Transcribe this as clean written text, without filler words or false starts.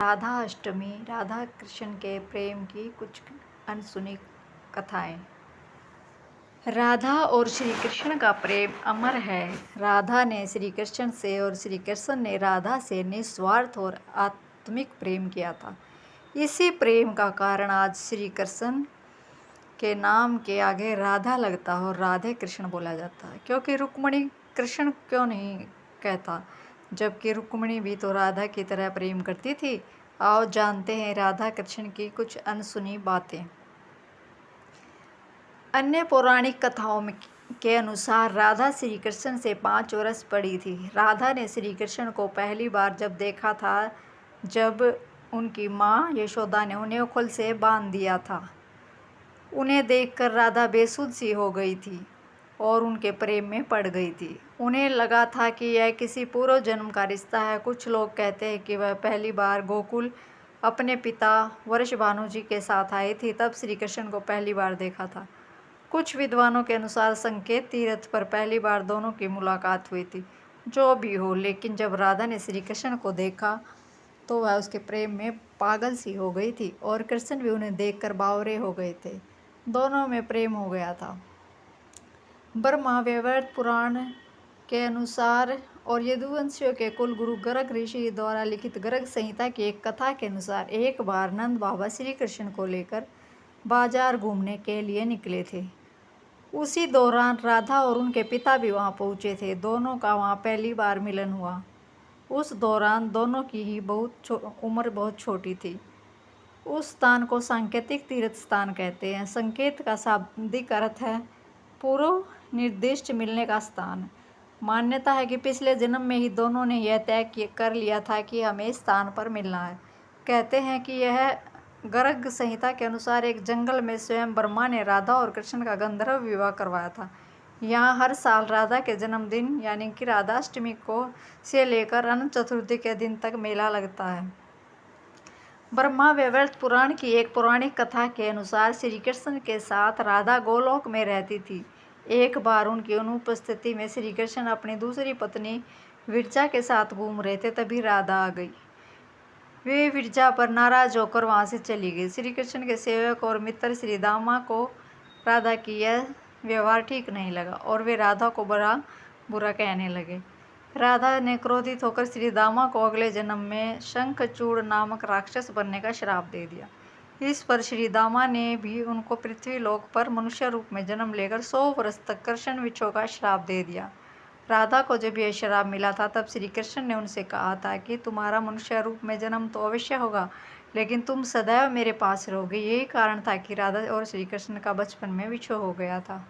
राधा अष्टमी, राधा कृष्ण के प्रेम की कुछ अनसुनी कथाएं। राधा और श्री कृष्ण का प्रेम अमर है। राधा ने श्री कृष्ण से और श्री कृष्ण ने राधा से निस्वार्थ और आत्मिक प्रेम किया था। इसी प्रेम का कारण आज श्री कृष्ण के नाम के आगे राधा लगता और राधे कृष्ण बोला जाता है, क्योंकि रुक्मिणी कृष्ण क्यों नहीं कहता, जबकि रुक्मिणी भी तो राधा की तरह प्रेम करती थी। आओ जानते हैं राधा कृष्ण की कुछ अनसुनी बातें। अन्य पौराणिक कथाओं के अनुसार राधा श्री कृष्ण से 5 वर्ष बड़ी थी। राधा ने श्री कृष्ण को पहली बार जब देखा था जब उनकी माँ यशोदा ने उन्हें उखल से बांध दिया था। उन्हें देखकर राधा बेसुध सी हो गई थी और उनके प्रेम में पड़ गई थी। उन्हें लगा था कि यह किसी पूर्व जन्म का रिश्ता है। कुछ लोग कहते हैं कि वह पहली बार गोकुल अपने पिता वृषभानु जी के साथ आई थी, तब श्री कृष्ण को पहली बार देखा था। कुछ विद्वानों के अनुसार संकेत तीर्थ पर पहली बार दोनों की मुलाकात हुई थी। जो भी हो, लेकिन जब राधा ने श्री कृष्ण को देखा तो वह उसके प्रेम में पागल सी हो गई थी और कृष्ण भी उन्हें देखकर बावरे हो गए थे। दोनों में प्रेम हो गया था। ब्रह्मा वैवर्त पुराण के अनुसार और यदुवंशियों के कुल गुरु गर्ग ऋषि द्वारा लिखित गर्ग संहिता की एक कथा के अनुसार एक बार नंद बाबा श्री कृष्ण को लेकर बाजार घूमने के लिए निकले थे। उसी दौरान राधा और उनके पिता भी वहां पहुंचे थे। दोनों का वहां पहली बार मिलन हुआ। उस दौरान दोनों की ही उम्र बहुत छोटी थी। उस स्थान को सांकेतिक तीर्थ स्थान कहते हैं। संकेत का शाब्दिक अर्थ है पूर्व निर्दिष्ट मिलने का स्थान। मान्यता है कि पिछले जन्म में ही दोनों ने यह तय कर लिया था कि हमें इस स्थान पर मिलना है। कहते हैं कि यह गर्ग संहिता के अनुसार एक जंगल में स्वयं ब्रह्मा ने राधा और कृष्ण का गंधर्व विवाह करवाया था। यहाँ हर साल राधा के जन्मदिन यानी कि राधाष्टमी को से लेकर अनंत चतुर्थी के दिन तक मेला लगता है। ब्रह्मा वैवर्त पुराण की एक पौराणिक कथा के अनुसार श्री कृष्ण के साथ राधा गोलोक में रहती थी। एक बार उनकी अनुपस्थिति में श्री कृष्ण अपनी दूसरी पत्नी विरजा के साथ घूम रहे थे, तभी राधा आ गई। वे विरजा पर नाराज होकर वहां से चली गई। श्री कृष्ण के सेवक और मित्र श्री दामा को राधा की यह व्यवहार ठीक नहीं लगा और वे राधा को बुरा कहने लगे। राधा ने क्रोधित होकर श्री दामा को अगले जन्म में शंखचूड़ नामक राक्षस बनने का श्राप दे दिया। इस पर श्री दामा ने भी उनको पृथ्वी लोक पर मनुष्य रूप में जन्म लेकर 100 वर्ष तक कृष्ण विच्छोह का श्राप दे दिया। राधा को जब यह श्राप मिला था तब श्री कृष्ण ने उनसे कहा था कि तुम्हारा मनुष्य रूप में जन्म तो अवश्य होगा, लेकिन तुम सदैव मेरे पास रहोगे। यही कारण था कि राधा और श्री कृष्ण का बचपन में विच्छोह हो गया था।